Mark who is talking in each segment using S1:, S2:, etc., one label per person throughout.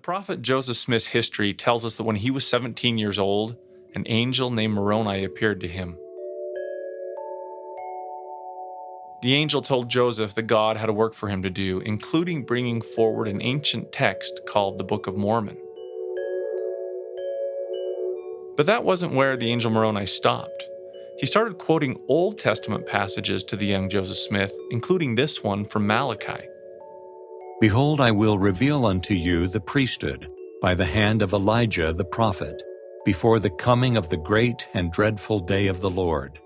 S1: prophet Joseph Smith's history tells us that when he was 17 years old, an angel named Moroni appeared to him. The angel told Joseph that God had a work for him to do, including bringing forward an ancient text called the Book of Mormon. But that wasn't where the angel Moroni stopped. He started quoting Old Testament passages to the young Joseph Smith, including this one from Malachi.
S2: Behold, I will reveal unto you the priesthood by the hand of Elijah the prophet, before the coming of the great and dreadful day of the Lord.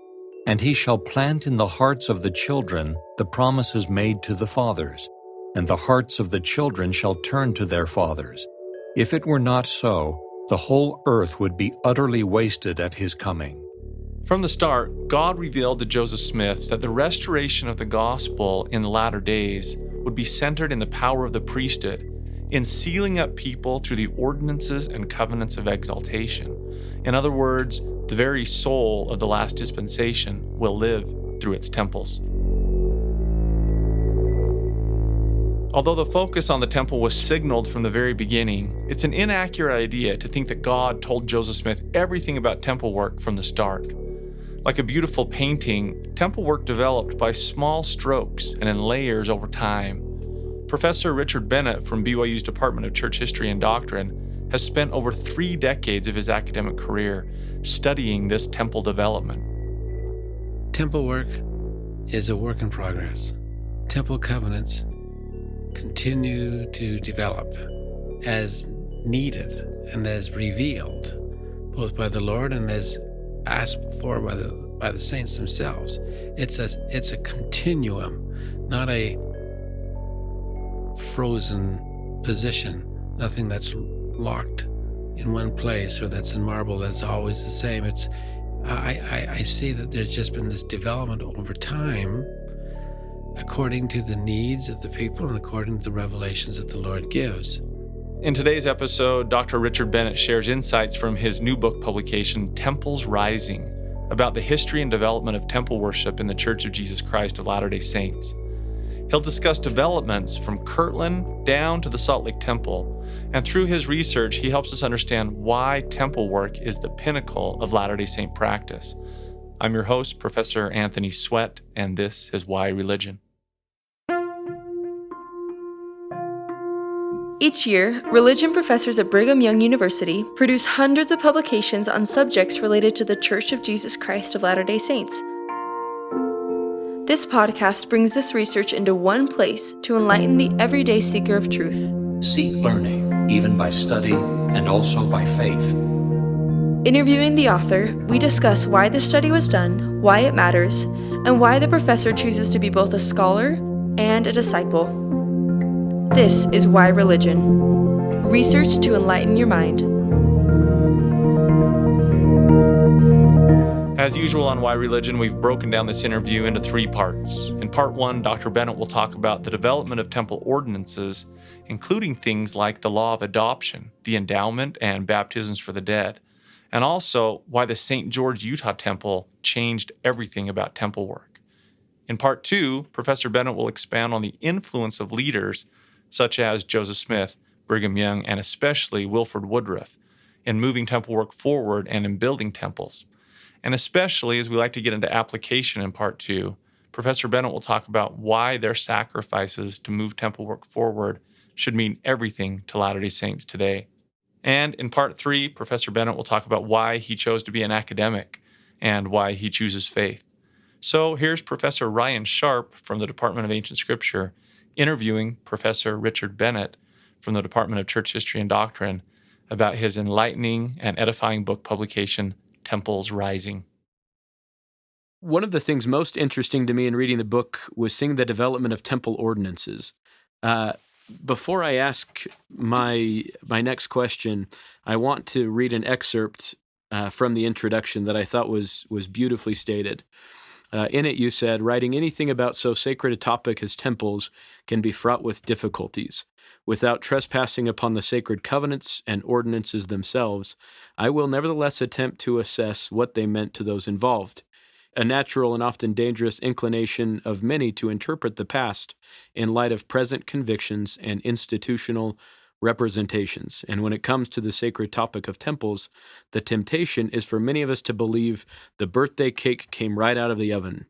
S2: And he shall plant in the hearts of the children the promises made to the fathers, and the hearts of the children shall turn to their fathers. If it were not so, the whole earth would be utterly wasted at his coming.
S1: From the start, God revealed to Joseph Smith that the restoration of the gospel in the latter days would be centered in the power of the priesthood, in sealing up people through the ordinances and covenants of exaltation. In other words, the very soul of the last dispensation will live through its temples. Although the focus on the temple was signaled from the very beginning, it's an inaccurate idea to think that God told Joseph Smith everything about temple work from the start. Like a beautiful painting, temple work developed by small strokes and in layers over time. Professor Richard Bennett from BYU's Department of Church History and Doctrine has spent over 3 decades of his academic career studying this temple development.
S3: Temple work is a work in progress. Temple covenants continue to develop as needed and as revealed, both by the Lord and as asked for by the saints themselves. It's a continuum, not a frozen position, nothing that's locked in one place or that's in marble that's always the same. I see that there's just been this development over time according to the needs of the people and according to the revelations that the Lord gives.
S1: In today's episode, Dr. Richard Bennett shares insights from his new book publication, Temples Rising, about the history and development of temple worship in the Church of Jesus Christ of Latter-day Saints. He'll discuss developments from Kirtland down to the Salt Lake Temple, and through his research, he helps us understand why temple work is the pinnacle of Latter-day Saint practice. I'm your host, Professor Anthony Sweat, and this is Why Religion.
S4: Each year, religion professors at Brigham Young University produce hundreds of publications on subjects related to the Church of Jesus Christ of Latter-day Saints. This podcast brings this research into one place to enlighten the everyday seeker of truth.
S2: Seek learning, even by study and also by faith.
S4: Interviewing the author, we discuss why the study was done, why it matters, and why the professor chooses to be both a scholar and a disciple. This is Why Religion. Research to enlighten your mind.
S1: As usual on Why Religion, we've broken down this interview into 3 parts. In part 1, Dr. Bennett will talk about the development of temple ordinances, including things like the law of adoption, the endowment, and baptisms for the dead, and also why the St. George, Utah temple changed everything about temple work. In part 2, Professor Bennett will expand on the influence of leaders such as Joseph Smith, Brigham Young, and especially Wilford Woodruff, in moving temple work forward and in building temples. And especially as we like to get into application in part 2, Professor Bennett will talk about why their sacrifices to move temple work forward should mean everything to Latter-day Saints today. And in part 3, Professor Bennett will talk about why he chose to be an academic and why he chooses faith. So here's Professor Ryan Sharp from the Department of Ancient Scripture interviewing Professor Richard Bennett from the Department of Church History and Doctrine about his enlightening and edifying book publication, Temples Rising.
S5: One of the things most interesting to me in reading the book was seeing the development of temple ordinances. Before I ask my next question, I want to read an excerpt from the introduction that I thought was beautifully stated. In it, you said, writing anything about so sacred a topic as temples can be fraught with difficulties. Without trespassing upon the sacred covenants and ordinances themselves, I will nevertheless attempt to assess what they meant to those involved. A natural and often dangerous inclination of many to interpret the past in light of present convictions and institutional representations. And when it comes to the sacred topic of temples, the temptation is for many of us to believe the birthday cake came right out of the oven,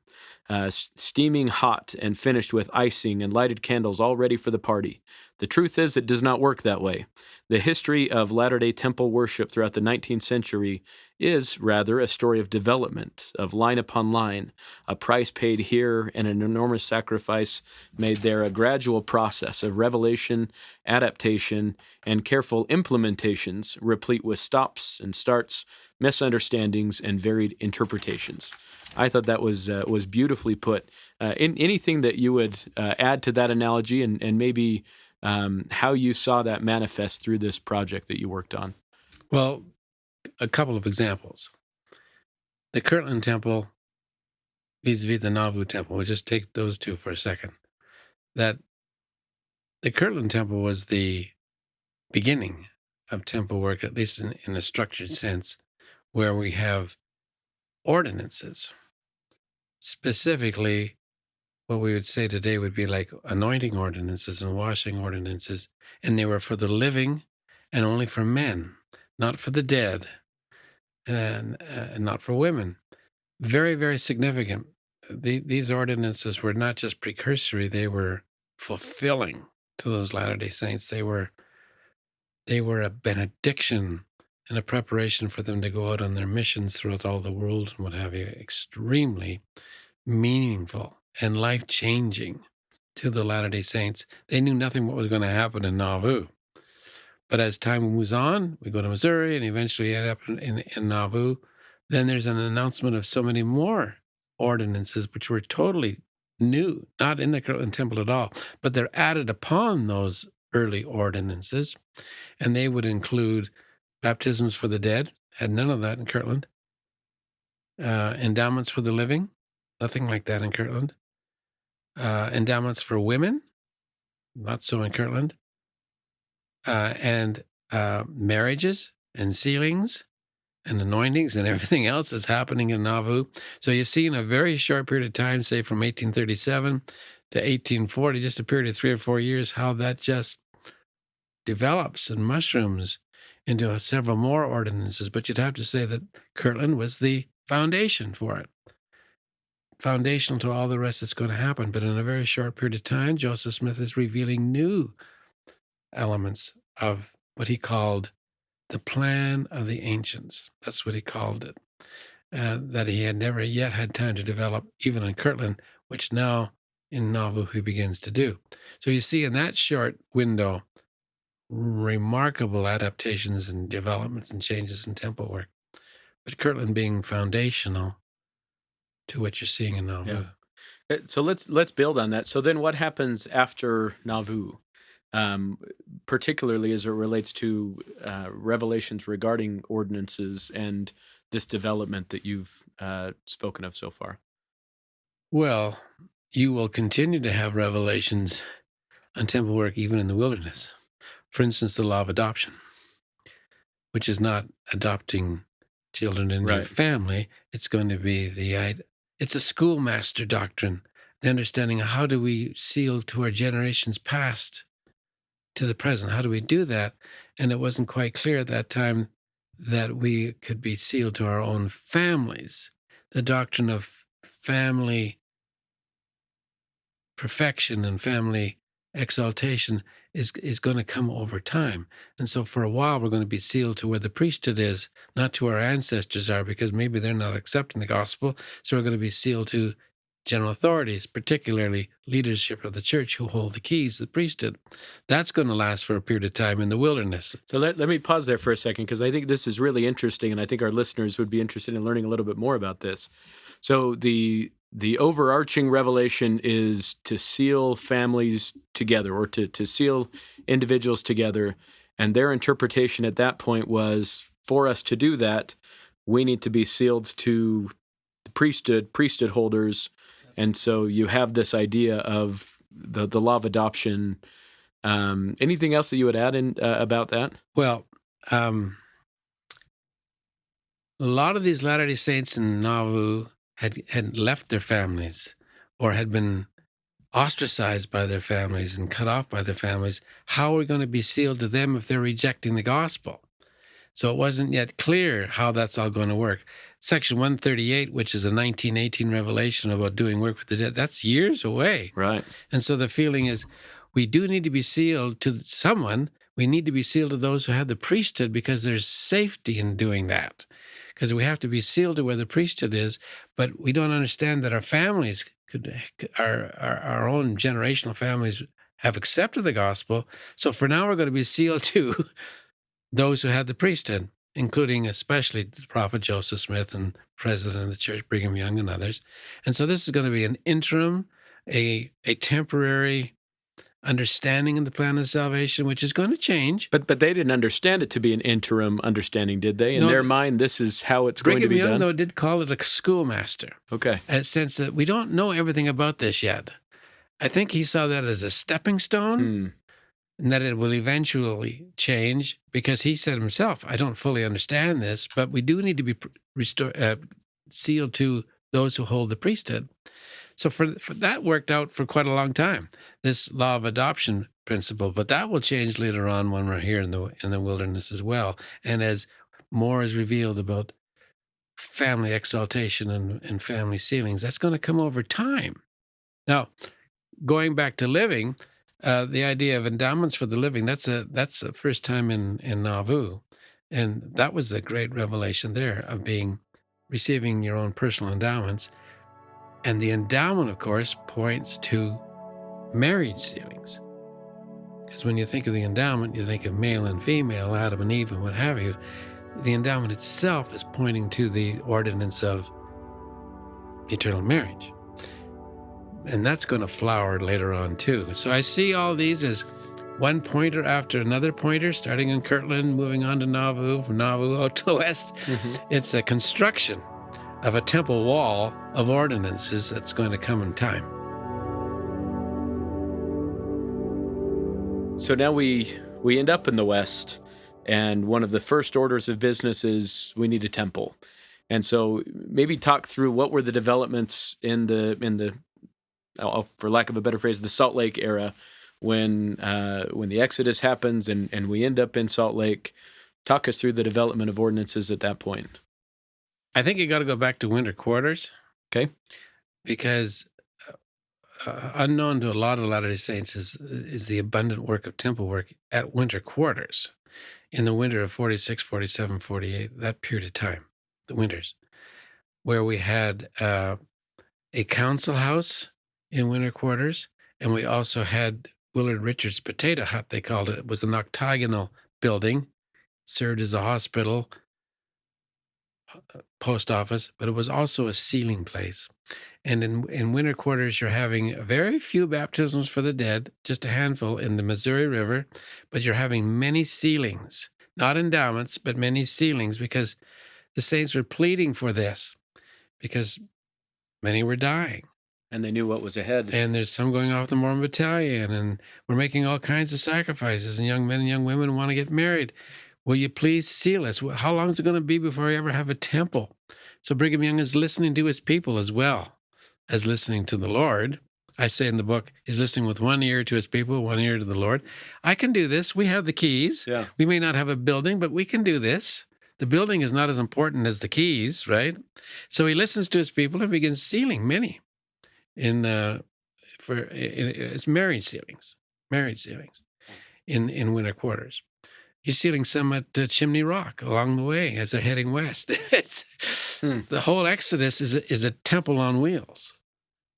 S5: steaming hot and finished with icing and lighted candles all ready for the party. The truth is, it does not work that way. The history of Latter-day Temple worship throughout the 19th century is, rather, a story of development, of line upon line, a price paid here and an enormous sacrifice made there, a gradual process of revelation, adaptation, and careful implementations, replete with stops and starts, misunderstandings, and varied interpretations. I thought that was beautifully put. Anything that you would add to that analogy, and maybe how you saw that manifest through this project that you worked on?
S3: Well, a couple of examples. The Kirtland Temple vis-a-vis the Nauvoo Temple. We'll just take those two for a second. That the Kirtland Temple was the beginning of temple work, at least in a structured sense, where we have ordinances. Specifically, what we would say today would be like anointing ordinances and washing ordinances, and they were for the living and only for men, not for the dead, and not for women. Very, very significant. These ordinances were not just precursory; they were fulfilling to those Latter-day Saints. They were a benediction and a preparation for them to go out on their missions throughout all the world and what have you. Extremely meaningful and life-changing to the Latter-day Saints. They knew nothing what was going to happen in Nauvoo. But as time moves on, we go to Missouri and eventually end up in Nauvoo. Then there's an announcement of so many more ordinances, which were totally new, not in the Kirtland Temple at all, but they're added upon those early ordinances. And they would include baptisms for the dead, had none of that in Kirtland. Endowments for the living, nothing like that in Kirtland. Endowments for women, not so in Kirtland. And marriages and sealings and anointings and everything else that's happening in Nauvoo. So you see in a very short period of time, say from 1837 to 1840, just a period of 3 or 4 years, how that just develops and mushrooms into several more ordinances. But you'd have to say that Kirtland was the foundation for it. Foundational to all the rest that's going to happen. But in a very short period of time, Joseph Smith is revealing new elements of what he called the plan of the ancients. That's what he called it. That he had never yet had time to develop, even in Kirtland, which now in Nauvoo he begins to do. So you see in that short window, remarkable adaptations and developments and changes in temple work. But Kirtland being foundational to what you're seeing in Nauvoo.
S5: Yeah. So let's build on that. So then what happens after Nauvoo? Particularly as it relates to revelations regarding ordinances and this development that you've spoken of so far?
S3: Well, you will continue to have revelations on temple work even in the wilderness. For instance, the law of adoption, which is not adopting children into your family. It's going to be it's a schoolmaster doctrine, the understanding of how do we seal to our generations past to the present. How do we do that? And it wasn't quite clear at that time that we could be sealed to our own families. The doctrine of family perfection and family exaltation is going to come over time. And so for a while, we're going to be sealed to where the priesthood is, not to our ancestors are, because maybe they're not accepting the gospel. So we're going to be sealed to general authorities, particularly leadership of the church who hold the keys, the priesthood. That's going to last for a period of time in the wilderness.
S5: So let me pause there for a second, because I think this is really interesting, and I think our listeners would be interested in learning a little bit more about this. So the overarching revelation is to seal families together, or to seal individuals together, and their interpretation at that point was, for us to do that, we need to be sealed to the priesthood holders. And so you have this idea of the law of adoption. Anything else that you would add in about that?
S3: Well, a lot of these Latter-day Saints in Nauvoo had left their families or had been ostracized by their families and cut off by their families, how are we going to be sealed to them if they're rejecting the gospel? So it wasn't yet clear how that's all going to work. Section 138, which is a 1918 revelation about doing work for the dead, that's years away.
S5: Right.
S3: And so the feeling is we do need to be sealed to someone. We need to be sealed to those who have the priesthood because there's safety in doing that. Because we have to be sealed to where the priesthood is, but we don't understand that our families, our own generational families have accepted the gospel. So for now, we're going to be sealed to those who had the priesthood, including especially the prophet Joseph Smith and president of the church, Brigham Young, and others. And so this is going to be an interim, a temporary understanding of the plan of salvation, which is going to change.
S5: But they didn't understand it to be an interim understanding, did they? In their mind, this is how it's going to be
S3: Brigham Young,
S5: done?
S3: though, did call it a schoolmaster.
S5: Okay.
S3: In a sense that we don't know everything about this yet. I think he saw that as a stepping stone, and that it will eventually change, because he said himself, I don't fully understand this, but we do need to be sealed to those who hold the priesthood. So for that worked out for quite a long time, this law of adoption principle, but that will change later on when we're here in the wilderness as well. And as more is revealed about family exaltation and family sealings, that's going to come over time. Now, going back to living, the idea of endowments for the living, that's the first time in Nauvoo. And that was the great revelation there of receiving your own personal endowments. And the endowment, of course, points to marriage sealings. Because when you think of the endowment, you think of male and female, Adam and Eve and what have you. The endowment itself is pointing to the ordinance of eternal marriage. And that's going to flower later on, too. So I see all these as one pointer after another pointer, starting in Kirtland, moving on to Nauvoo, from Nauvoo out to the west. It's a construction of a temple wall of ordinances that's going to come in time.
S5: So now we end up in the West, and one of the first orders of business is we need a temple. And so maybe talk through what were the developments in the for lack of a better phrase, the Salt Lake era, when the Exodus happens and we end up in Salt Lake. Talk us through the development of ordinances at that point.
S3: I think you got to go back to winter quarters.
S5: Okay.
S3: Because unknown to a lot of Latter-day Saints is the abundant work of temple work at winter quarters. In the winter of 46, 47, 48, that period of time, the winters, where we had a council house in winter quarters, and we also had Willard Richard's potato hut, they called it. It was an octagonal building, served as a hospital, post office, but it was also a sealing place. And in winter quarters, you're having very few baptisms for the dead, just a handful in the Missouri River, but you're having many sealings, not endowments, but many sealings, because the saints were pleading for this, because many were dying.
S5: And they knew what was ahead.
S3: And there's some going off the Mormon battalion, and we're making all kinds of sacrifices, and young men and young women want to get married. Will you please seal us? How long is it going to be before we ever have a temple? So Brigham Young is listening to his people as well as listening to the Lord. I say in the book, he's listening with one ear to his people, one ear to the Lord. I can do this. We have the keys.
S5: Yeah.
S3: We may not have a building, but we can do this. The building is not as important as the keys, right? So he listens to his people and begins sealing many. It's marriage sealings in winter quarters. He's sealing some at Chimney Rock along the way as they're heading west. The whole Exodus is a temple on wheels.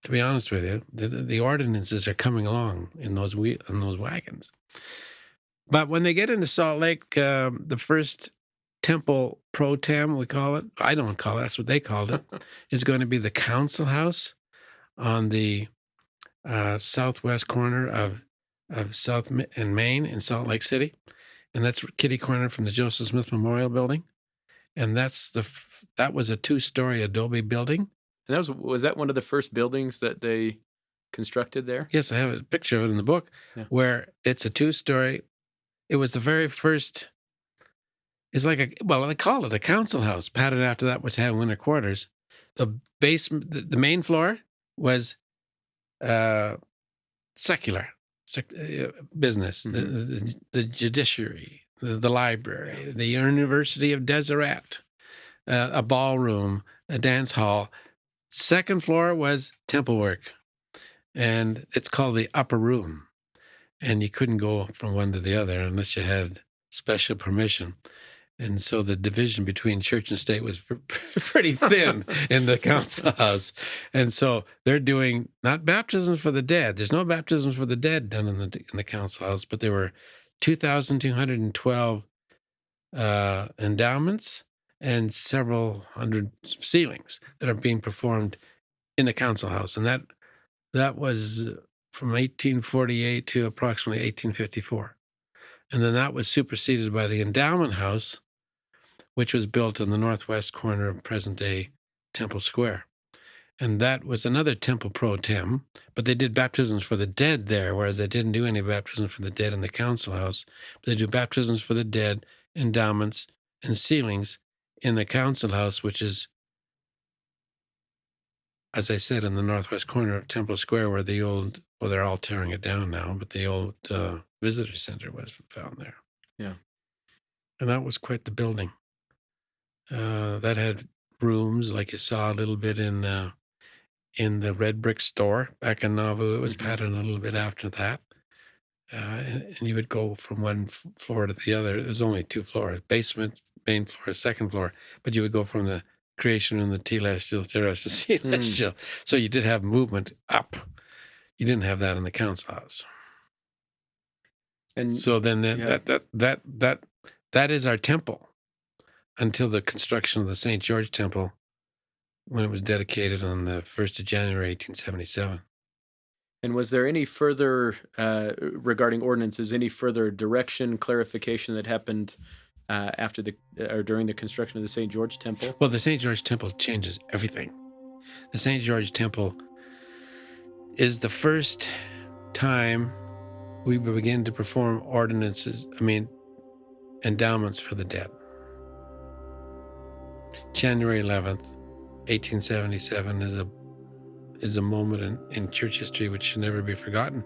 S3: To be honest with you, the ordinances are coming along in those wagons. But when they get into Salt Lake, the first temple pro tem, we call it, I don't call it, that's what they called it, is going to be the council house on the southwest corner of South and Main in Salt Lake City. And that's kitty corner from the Joseph Smith Memorial Building. And that was a 2-story adobe building.
S5: And was that one of the first buildings that they constructed there?
S3: Yes, I have a picture of it in the book, where it's a 2-story. It was the very first. It's like they call it a council house, patterned after that, which had winter quarters. The basement, the main floor was secular business, the judiciary, the library, the University of Deseret, a ballroom, a dance hall. Second floor was temple work, and it's called the upper room. And you couldn't go from one to the other unless you had special permission. And so the division between church and state was pretty thin in the council house. And so they're doing not baptisms for the dead. There's no baptisms for the dead done in the council house, but there were 2,212 endowments and several hundred sealings that are being performed in the council house. And that was from 1848 to approximately 1854. And then that was superseded by the endowment house, which was built in the northwest corner of present-day Temple Square. And that was another temple pro tem, but they did baptisms for the dead there, whereas they didn't do any baptisms for the dead in the council house. But they do baptisms for the dead, endowments, and sealings in the council house, which is, as I said, in the northwest corner of Temple Square, where the old, well, they're all tearing it down now, but the old visitor center was found there.
S5: Yeah.
S3: And that was quite the building. That had rooms, like you saw a little bit in the red brick store back in Nauvoo. It was patterned a little bit after that. And you would go from one floor to the other. It was only 2 floors, basement, main floor, second floor. But you would go from the creation room, the telestial, terrestrial, celestial. So you did have movement up. You didn't have that in the council house. And so then that is our temple until the construction of the St. George Temple, when it was dedicated on the 1st of January, 1877.
S5: And was there any further, regarding ordinances, any further direction, clarification that happened after or during the construction of the St. George Temple?
S3: Well, the St. George Temple changes everything. The St. George Temple is the first time we begin to perform endowments for the dead. January 11th, 1877 is a moment in church history which should never be forgotten,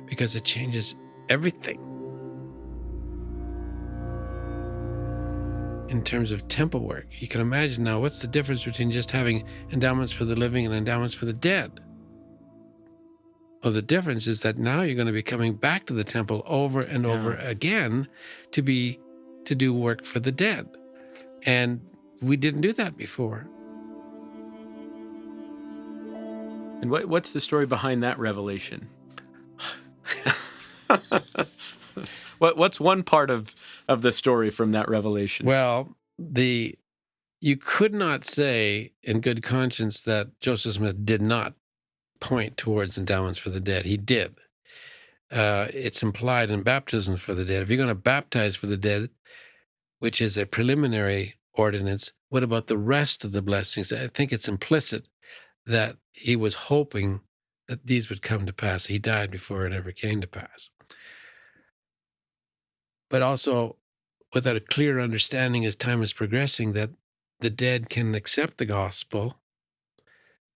S3: because it changes everything in terms of temple work. You can imagine now, what's the difference between just having endowments for the living and endowments for the dead? Well, the difference is that now you're going to be coming back to the temple over and over again to do work for the dead. And we didn't do that before.
S5: And what's the story behind that revelation? What's one part of the story from that revelation?
S3: Well, you could not say in good conscience that Joseph Smith did not point towards endowments for the dead. He did. It's implied in baptisms for the dead. If you're going to baptize for the dead, which is a preliminary ordinance, what about the rest of the blessings? I think it's implicit that he was hoping that these would come to pass. He died before it ever came to pass. But also, without a clear understanding as time is progressing that the dead can accept the gospel,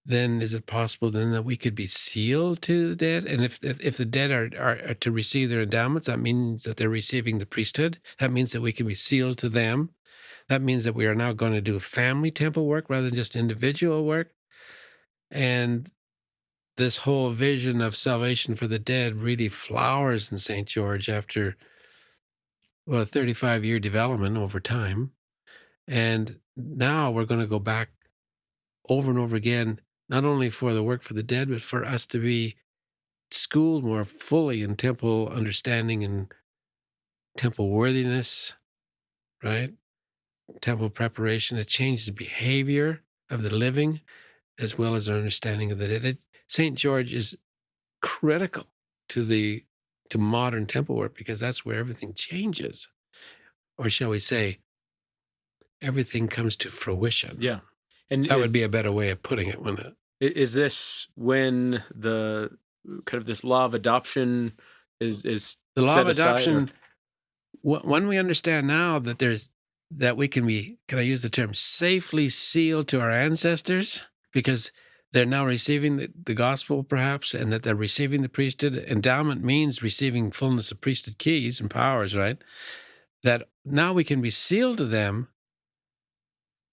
S3: then is it possible then that we could be sealed to the dead? And if the dead are to receive their endowments, that means that they're receiving the priesthood. That means that we can be sealed to them. That means that we are now going to do family temple work rather than just individual work. And this whole vision of salvation for the dead really flowers in St. George after, a 35-year development over time. And now we're going to go back over and over again, not only for the work for the dead, but for us to be schooled more fully in temple understanding and temple worthiness, right? Temple preparation. It changes the behavior of the living as well as our understanding of the dead. St. George is critical to modern temple work, because that's where everything changes. Or shall we say, everything comes to fruition.
S5: Yeah. And
S3: that would be a better way of putting it, wouldn't it?
S5: Is this when the kind of this law of adoption is
S3: the law
S5: set
S3: of adoption?
S5: Or?
S3: When we understand now that we can be, can I use the term, safely sealed to our ancestors, because they're now receiving the gospel, perhaps, and that they're receiving the priesthood. Endowment means receiving fullness of priesthood keys and powers, right? That now we can be sealed to them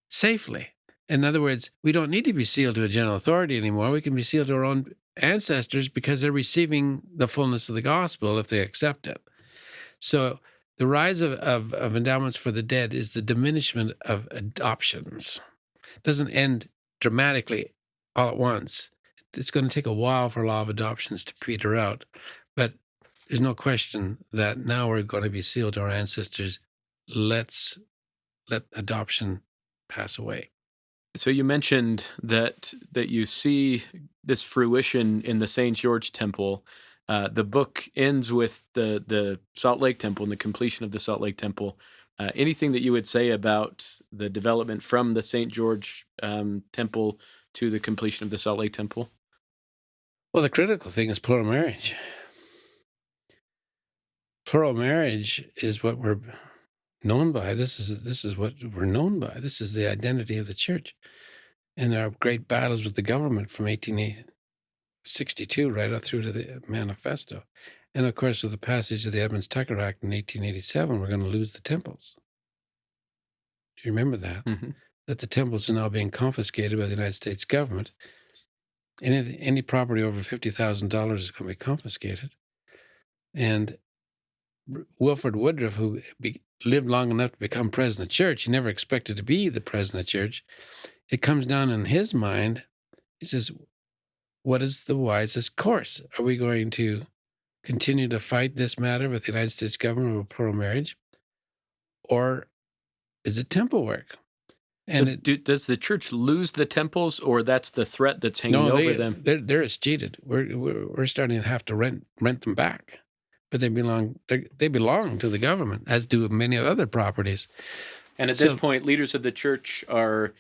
S3: safely. In other words, we don't need to be sealed to a general authority anymore. We can be sealed to our own ancestors because they're receiving the fullness of the gospel if they accept it. So the rise of endowments for the dead is the diminishment of adoptions. It doesn't end dramatically all at once. It's going to take a while for law of adoptions to peter out, but there's no question that now we're going to be sealed to our ancestors. Let's let adoption pass away.
S5: So you mentioned that you see this fruition in the St. George Temple. The book ends with the Salt Lake Temple and the completion of the Salt Lake Temple. Anything that you would say about the development from the St. George Temple to the completion of the Salt Lake Temple?
S3: Well, the critical thing is plural marriage. Plural marriage is what we're known by. This is what we're known by. This is the identity of the church. And there are great battles with the government from 1862 right up through to the Manifesto. And of course, with the passage of the Edmunds-Tucker Act in 1887, we're going to lose the temples. Do you remember that?
S5: Mm-hmm.
S3: That the temples are now being confiscated by the United States government. Any property over $50,000 is going to be confiscated. And Wilford Woodruff, who lived long enough to become president of the church, he never expected to be the president of the church. It comes down in his mind. He says, what is the wisest course? Are we going to continue to fight this matter with the United States government over plural marriage? Or is it temple work? And
S5: does the church lose the temples, or that's the threat that's hanging over them?
S3: They're escheated. We're starting to have to rent them back. But they belong to the government, as do many other properties.
S5: And at this point, leaders of the church are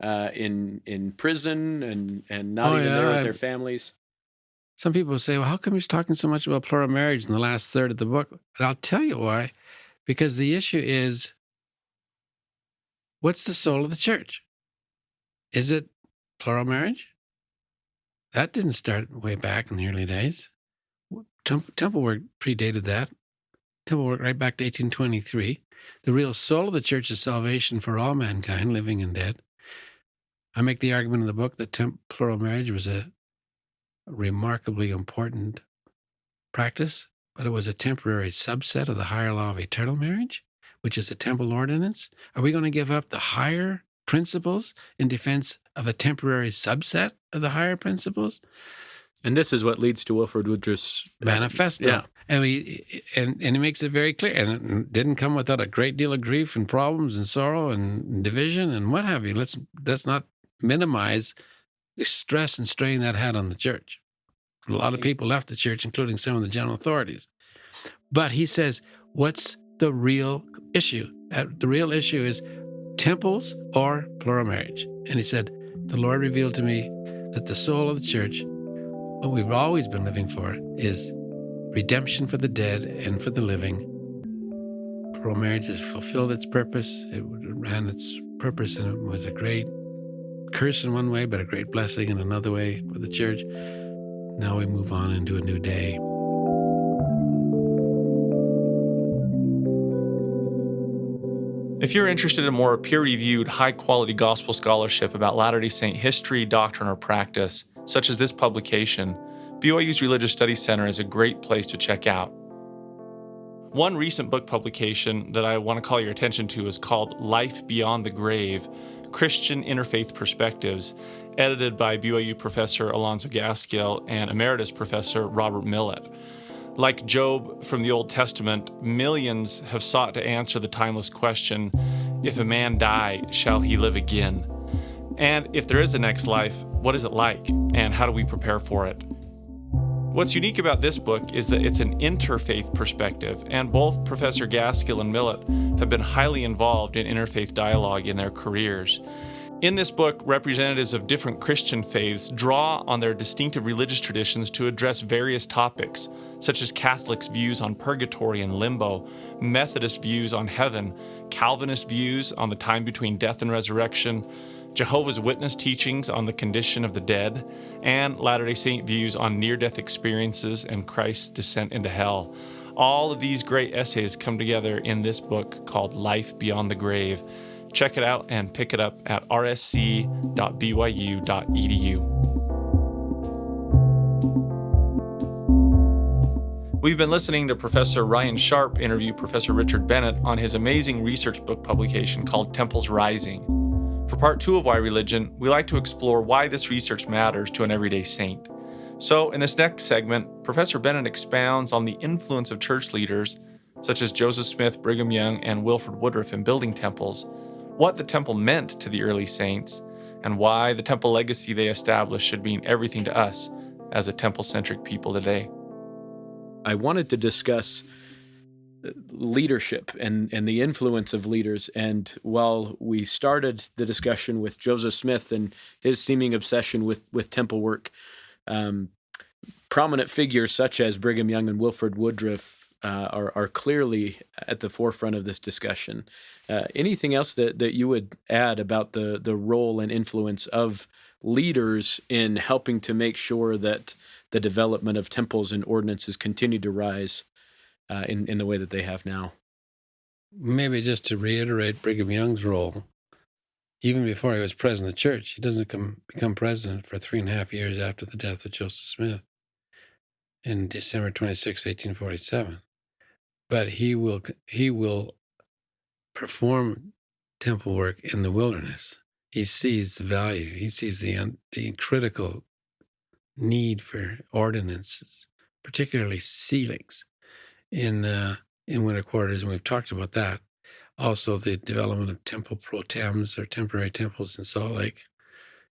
S5: in prison and not even there with their families.
S3: Some people say, well, how come he's talking so much about plural marriage in the last third of the book? And I'll tell you why. Because the issue is, what's the soul of the church? Is it plural marriage? That didn't start way back in the early days. Temple work predated that. Temple work right back to 1823. The real soul of the church is salvation for all mankind, living and dead. I make the argument in the book that plural marriage was a remarkably important practice, but it was a temporary subset of the higher law of eternal marriage, which is a temple ordinance. Are we going to give up the higher principles in defense of a temporary subset of the higher principles?
S5: And this is what leads to Wilford Woodruff's
S3: Manifesto.
S5: Yeah.
S3: And he makes it very clear. And it didn't come without a great deal of grief and problems and sorrow and division and what have you. Let's not minimize the stress and strain that had on the church. A lot of people left the church, including some of the general authorities. But he says, what's the real issue? The real issue is temples or plural marriage. And he said, the Lord revealed to me that the soul of the church, what we've always been living for, is redemption for the dead and for the living. Plural marriage has fulfilled its purpose. It ran its purpose, and it was a great curse in one way, but a great blessing in another way for the church. Now we move on into a new day.
S1: If you're interested in more peer-reviewed, high-quality gospel scholarship about Latter-day Saint history, doctrine, or practice, such as this publication, BYU's Religious Studies Center is a great place to check out. One recent book publication that I want to call your attention to is called Life Beyond the Grave, Christian Interfaith Perspectives, edited by BYU Professor Alonzo Gaskill and Emeritus Professor Robert Millett. Like Job from the Old Testament, millions have sought to answer the timeless question, if a man die, shall he live again? And if there is a next life, what is it like, and how do we prepare for it? What's unique about this book is that it's an interfaith perspective, and both Professor Gaskill and Millett have been highly involved in interfaith dialogue in their careers. In this book, representatives of different Christian faiths draw on their distinctive religious traditions to address various topics, such as Catholics' views on purgatory and limbo, Methodist views on heaven, Calvinist views on the time between death and resurrection, Jehovah's Witness teachings on the condition of the dead, and Latter-day Saint views on near-death experiences and Christ's descent into hell. All of these great essays come together in this book called Life Beyond the Grave. Check it out and pick it up at rsc.byu.edu. We've been listening to Professor Ryan Sharp interview Professor Richard Bennett on his amazing research book publication called Temples Rising. For part 2 of Why Religion, we like to explore why this research matters to an everyday saint. So in this next segment, Professor Bennett expounds on the influence of church leaders, such as Joseph Smith, Brigham Young, and Wilford Woodruff in building temples, what the temple meant to the early saints, and why the temple legacy they established should mean everything to us as a temple-centric people today.
S5: I wanted to discuss leadership and the influence of leaders. And while we started the discussion with Joseph Smith and his seeming obsession with temple work, prominent figures such as Brigham Young and Wilford Woodruff are clearly at the forefront of this discussion. Anything else that you would add about the role and influence of leaders in helping to make sure that the development of temples and ordinances continue to rise in the way that they have now?
S3: Maybe just to reiterate Brigham Young's role, even before he was president of the church, he doesn't become president for 3.5 years after the death of Joseph Smith in December 26, 1847. But he will perform temple work in the wilderness. He sees the value. He sees the critical need for ordinances, particularly ceilings in winter quarters, and we've talked about that. Also, the development of temple pro tems, or temporary temples in Salt Lake.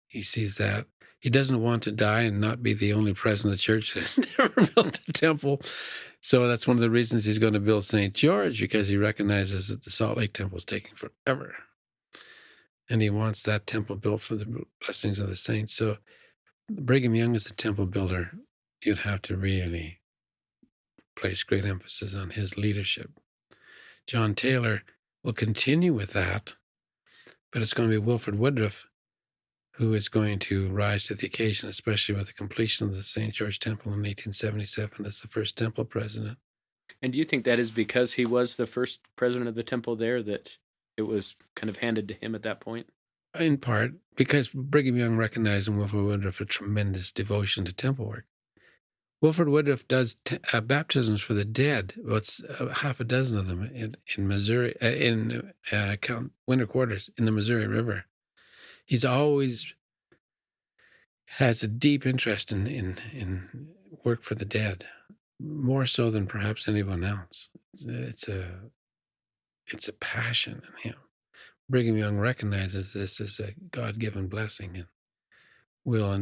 S3: He sees that. He doesn't want to die and not be the only president of the church that never built a temple. So that's one of the reasons he's going to build St. George, because he recognizes that the Salt Lake temple is taking forever. And he wants that temple built for the blessings of the saints. So Brigham Young as a temple builder, you'd have to really place great emphasis on his leadership. John Taylor will continue with that, but it's going to be Wilford Woodruff who is going to rise to the occasion, especially with the completion of the St. George Temple in 1877 as the first temple president.
S5: And do you think that is because he was the first president of the temple there, that it was kind of handed to him at that point?
S3: In part, because Brigham Young recognized in Wilford Woodruff a tremendous devotion to temple work. Wilford Woodruff does baptisms for the dead. Well, it's half a dozen of them in Missouri, in winter quarters in the Missouri River. He's always has a deep interest in work for the dead, more so than perhaps anyone else. It's a passion in him. Brigham Young recognizes this as a God-given blessing and will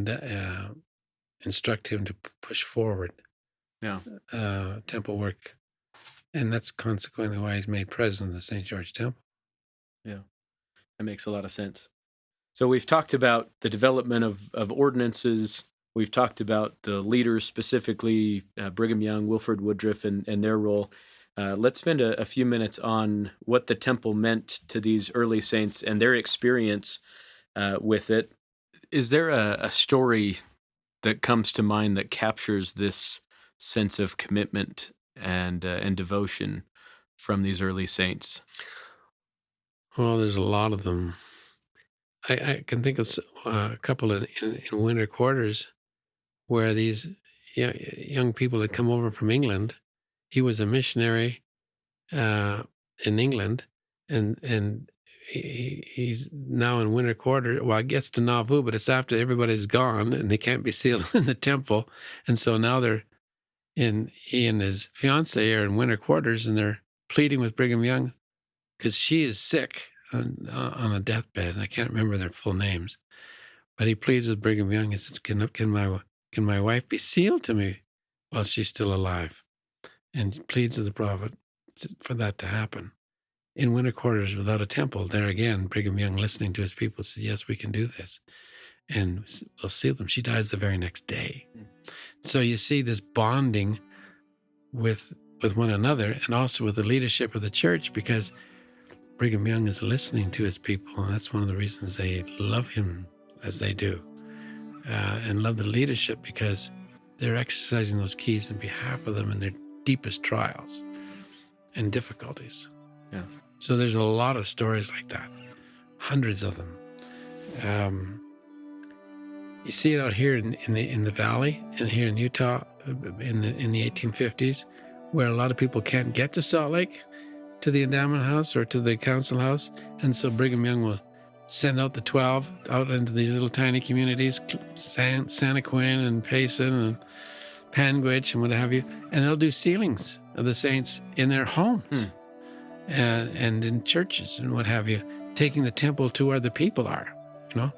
S3: instruct him to push forward temple work. And that's consequently why he's made president of the St. George Temple.
S5: Yeah, that makes a lot of sense. So we've talked about the development of ordinances. We've talked about the leaders, specifically Brigham Young, Wilford Woodruff, and their role. Let's spend a few minutes on what the temple meant to these early saints and their experience with it. Is there a story that comes to mind that captures this sense of commitment and devotion from these early saints?
S3: Well, there's a lot of them. I can think of a couple in winter quarters where these young people had come over from England. He was a missionary in England, and he's now in winter quarters. Well, it gets to Nauvoo, but it's after everybody's gone and they can't be sealed in the temple. And so now he and his fiancée are in winter quarters, and they're pleading with Brigham Young because she is sick on a deathbed, and I can't remember their full names. But he pleads with Brigham Young. He says, "Can my wife be sealed to me while she's still alive?" And pleads with the prophet for that to happen. In winter quarters without a temple, there again, Brigham Young, listening to his people, said, "Yes, we can do this, and we'll seal them." She dies the very next day. So you see this bonding with one another, and also with the leadership of the church, because Brigham Young is listening to his people, and that's one of the reasons they love him as they do, and love the leadership, because they're exercising those keys in behalf of them in their deepest trials and difficulties.
S5: Yeah.
S3: So there's a lot of stories like that, hundreds of them. You see it out here in the valley, and here in Utah, in the 1850s, where a lot of people can't get to Salt Lake, to the endowment house or to the council house, and so Brigham Young will send out the 12 out into these little tiny communities, Santa Quinn and Payson and Panguitch and what have you, and they'll do sealings of the saints in their homes and in churches and what have you, taking the temple to where the people are,
S5: Yeah.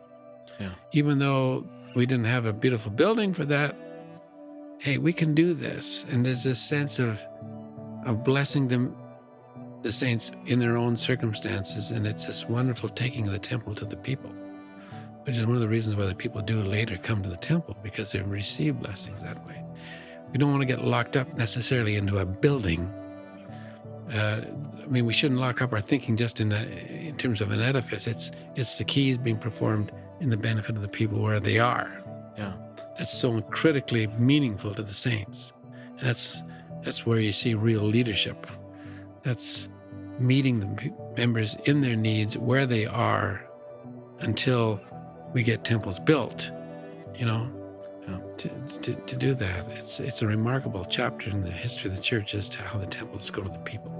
S3: Even though we didn't have a beautiful building for that, hey, we can do this. And there's this sense of blessing them, the saints, in their own circumstances, and it's this wonderful taking of the temple to the people, which is one of the reasons why the people do later come to the temple, because they receive blessings that way. We don't want to get locked up necessarily into a building. We shouldn't lock up our thinking just in terms of an edifice. It's the keys being performed in the benefit of the people where they are.
S5: Yeah.
S3: That's so critically meaningful to the saints. And that's where you see real leadership. That's meeting the members in their needs where they are until we get temples built, to do that. It's a remarkable chapter in the history of the church as to how the temples go to the people.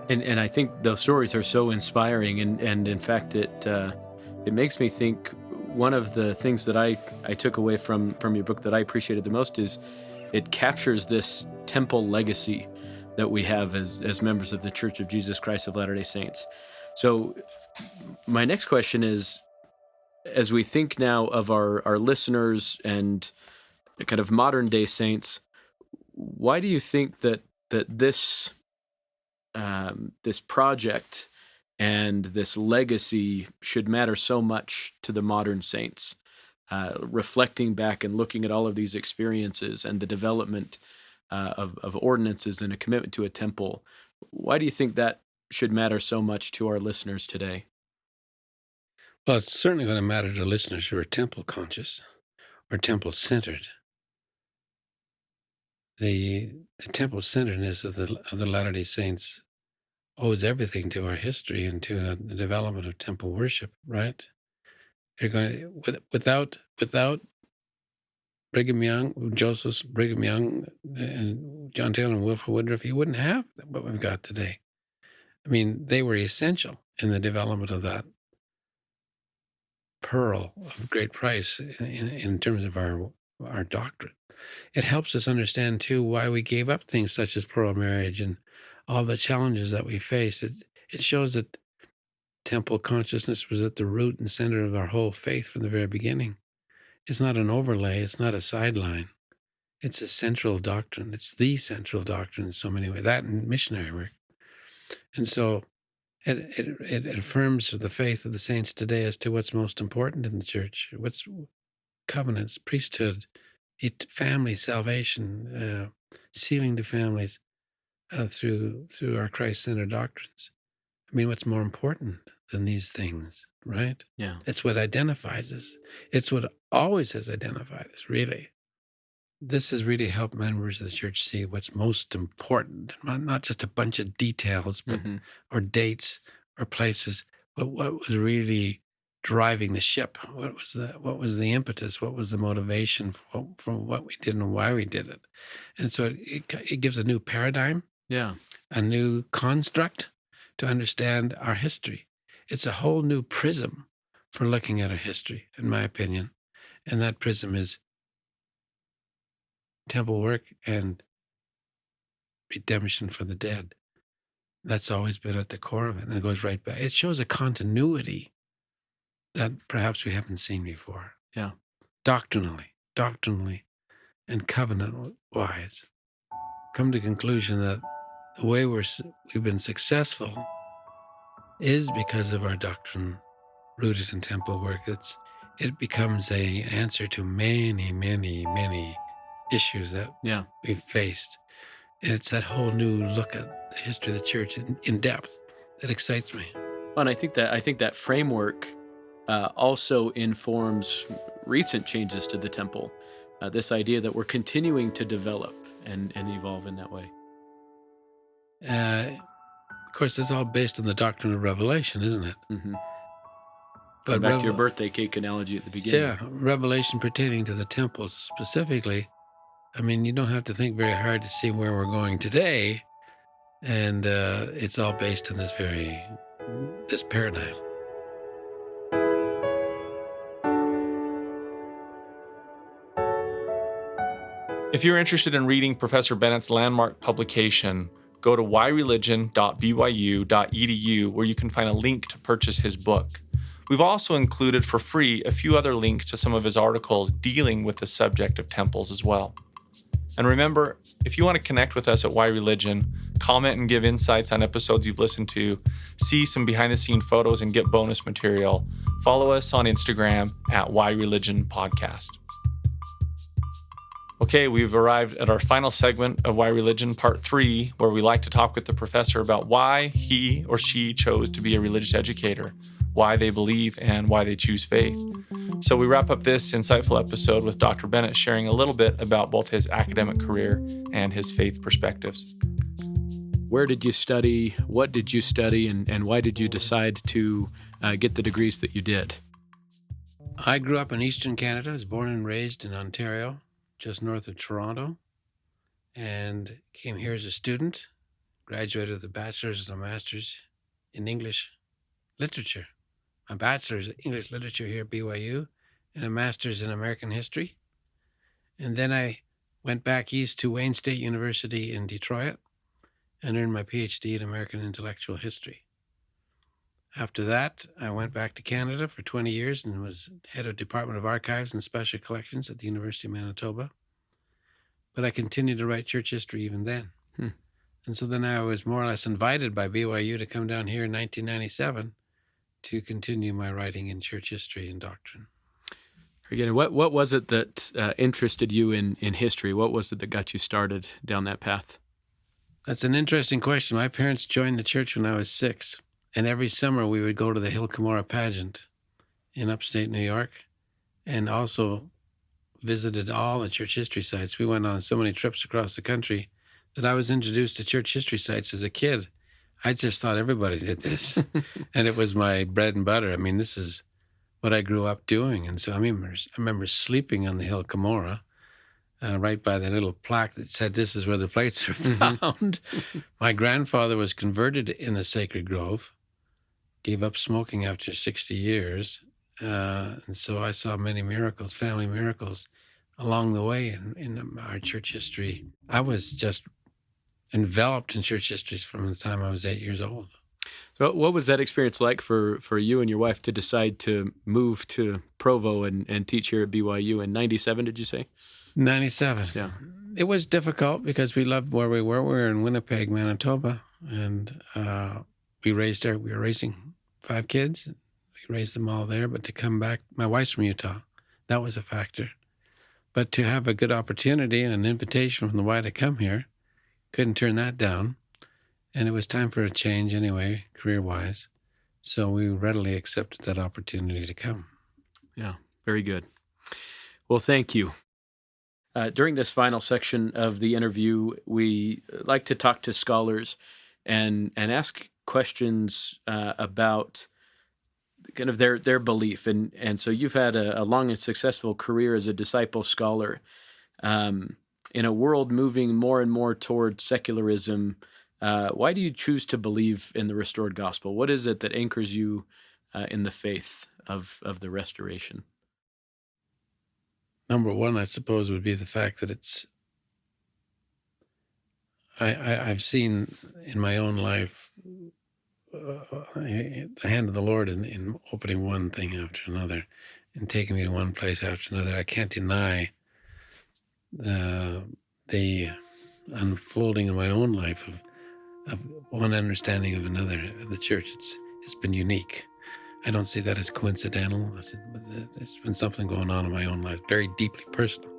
S5: And I think those stories are so inspiring, and in fact, it makes me think. One of the things that I took away from your book that I appreciated the most is it captures this temple legacy that we have as members of the Church of Jesus Christ of Latter-day Saints. So my next question is, as we think now of our listeners and kind of modern day saints, why do you think that this project and this legacy should matter so much to the modern saints, reflecting back and looking at all of these experiences and the development of ordinances and a commitment to a temple? Why do you think that should matter so much to our listeners today?
S3: Well, it's certainly going to matter to listeners who are temple conscious or temple centered. The temple centeredness of the Latter-day Saints owes everything to our history and to the development of temple worship, right? You're going without Brigham Young, Joseph Brigham Young, and John Taylor and Wilford Woodruff, you wouldn't have what we've got today. They were essential in the development of that pearl of great price in terms of our doctrine. It helps us understand too why we gave up things such as plural marriage and all the challenges that we face. It shows that temple consciousness was at the root and center of our whole faith from the very beginning. It's not an overlay. It's not a sideline. It's a central doctrine. It's the central doctrine in so many ways, that and missionary work. And so it affirms the faith of the saints today as to what's most important in the church, what's covenants, priesthood, family salvation, sealing to families, through our Christ-centered doctrines. What's more important than these things, right?
S5: Yeah.
S3: It's what identifies us. It's what always has identified us, really. This has really helped members of the church see what's most important, not just a bunch of details, but or dates or places, but what was really driving the ship. What was the impetus? What was the motivation for what we did and why we did it? And so it gives a new paradigm.
S5: Yeah.
S3: A new construct to understand our history. It's a whole new prism for looking at our history, in my opinion. And that prism is temple work and redemption for the dead. That's always been at the core of it, and it goes right back. It shows a continuity that perhaps we haven't seen before.
S5: Yeah.
S3: Doctrinally, and covenant-wise. Come to the conclusion that the way we've been successful is because of our doctrine rooted in temple work. It becomes an answer to many, many, many issues that
S5: Yeah.
S3: we've faced. And it's that whole new look at the history of the church in depth that excites me.
S5: Well, and I think that framework also informs recent changes to the temple. This idea that we're continuing to develop and evolve in that way.
S3: Of course, it's all based on the doctrine of revelation, isn't it?
S5: Mm-hmm.
S3: But
S5: Back to your birthday cake analogy at the beginning.
S3: yeah, revelation pertaining to the temple specifically. I mean, you don't have to think very hard to see where we're going today, and it's all based on this paradigm.
S1: If you're interested in reading Professor Bennett's landmark publication, go to whyreligion.byu.edu where you can find a link to purchase his book. We've also included for free a few other links to some of his articles dealing with the subject of temples as well. And remember, if you want to connect with us at Why Religion, comment and give insights on episodes you've listened to, see some behind-the-scenes photos and get bonus material, follow us on Instagram at Why Religion Podcast. Okay, we've arrived at our final segment of Why Religion, Part 3, where we like to talk with the professor about why he or she chose to be a religious educator, why they believe, and why they choose faith. So we wrap up this insightful episode with Dr. Bennett sharing a little bit about both his academic career and his faith perspectives.
S5: Where did you study? What did you study? And why did you decide to get the degrees that you did?
S3: I grew up in Eastern Canada. I was born and raised in Ontario, just north of Toronto, and came here as a student, graduated with a bachelor's and a master's in English literature. My bachelor's in English literature here at BYU and a master's in American history. And then I went back east to Wayne State University in Detroit and earned my PhD in American intellectual history. After that, I went back to Canada for 20 years and was head of Department of Archives and Special Collections at the University of Manitoba. But I continued to write church history even then. And so then I was more or less invited by BYU to come down here in 1997 to continue my writing in church history and doctrine.
S5: Again, what was it that interested you in history? What was it that got you started down that path?
S3: That's an interesting question. My parents joined the church when I was 6. And every summer we would go to the Hill Cumorah pageant in upstate New York and also visited all the church history sites. We went on so many trips across the country that I was introduced to church history sites as a kid. I just thought everybody did this. And it was my bread and butter. I mean, this is what I grew up doing. And so I remember sleeping on the Hill Cumorah, right by the little plaque that said, "This is where the plates are found." My grandfather was converted in the Sacred Grove, gave up smoking after 60 years. And so I saw many miracles, family miracles along the way in our church history. I was just enveloped in church histories from the time I was 8 years old.
S5: So what was that experience like for you and your wife to decide to move to Provo and teach here at BYU in 97, did you say?
S3: 97.
S5: Yeah.
S3: It was difficult because we loved where we were. We were in Winnipeg, Manitoba, and we were raising 5 kids. We raised them all there, but to come back, my wife's from Utah. That was a factor. But to have a good opportunity and an invitation from the Y to come here, couldn't turn that down. And it was time for a change anyway, career-wise. So we readily accepted that opportunity to come.
S5: Yeah, very good. Well, thank you. During this final section of the interview, we like to talk to scholars and ask questions about kind of their belief. And so you've had a long and successful career as a disciple scholar. In a world moving more and more toward secularism, why do you choose to believe in the restored gospel? What is it that anchors you in the faith of the restoration?
S3: Number one, I suppose, would be the fact that I've seen in my own life the hand of the Lord in opening one thing after another and taking me to one place after another. I can't deny the unfolding in my own life of one understanding of another of the church. It's been unique. I don't see that as coincidental. There's been something going on in my own life, very deeply personal.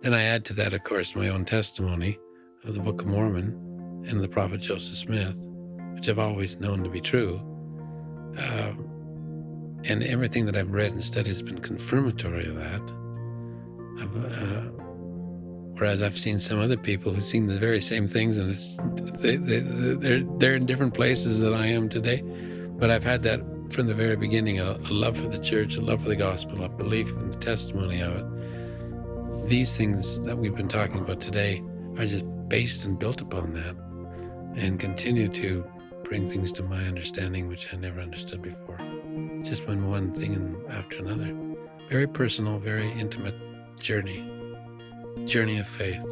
S3: Then I add to that, of course, my own testimony of the Book of Mormon and the prophet Joseph Smith, which I've always known to be true. And everything that I've read and studied has been confirmatory of that. Whereas I've seen some other people who've seen the very same things, and they're in different places than I am today. But I've had that from the very beginning, a love for the church, a love for the gospel, a belief in the testimony of it. These things that we've been talking about today are just based and built upon that, and continue to bring things to my understanding which I never understood before. Just one thing after another. Very personal, very intimate journey of faith.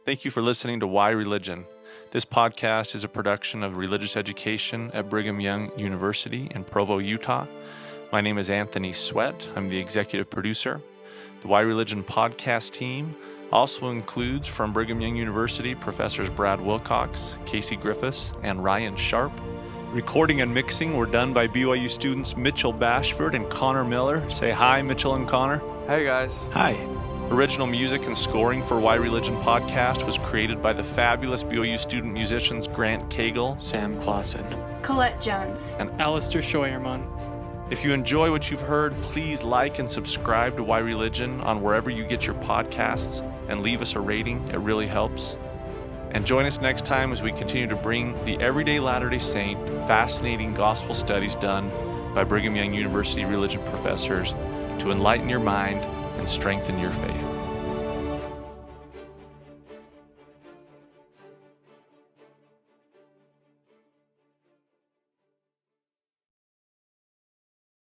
S1: Thank you for listening to Why Religion. This podcast is a production of religious education at Brigham Young University in Provo, Utah. My name is Anthony Sweat. I'm the executive producer. The Why Religion podcast team also includes, from Brigham Young University, Professors Brad Wilcox, Casey Griffiths, and Ryan Sharp. Recording and mixing were done by BYU students Mitchell Bashford and Connor Miller. Say hi, Mitchell and Connor.
S6: Hey, guys.
S3: Hi.
S1: Original music and scoring for Why Religion podcast was created by the fabulous BYU student musicians Grant Cagle,
S6: Sam Clausen,
S7: Colette Jones,
S1: and
S8: Alistair Scheuermann.
S1: If you enjoy what you've heard, please like and subscribe to Why Religion on wherever you get your podcasts, and leave us a rating. It really helps. And join us next time as we continue to bring the everyday Latter-day Saint fascinating gospel studies done by Brigham Young University religion professors to enlighten your mind and strengthen your faith.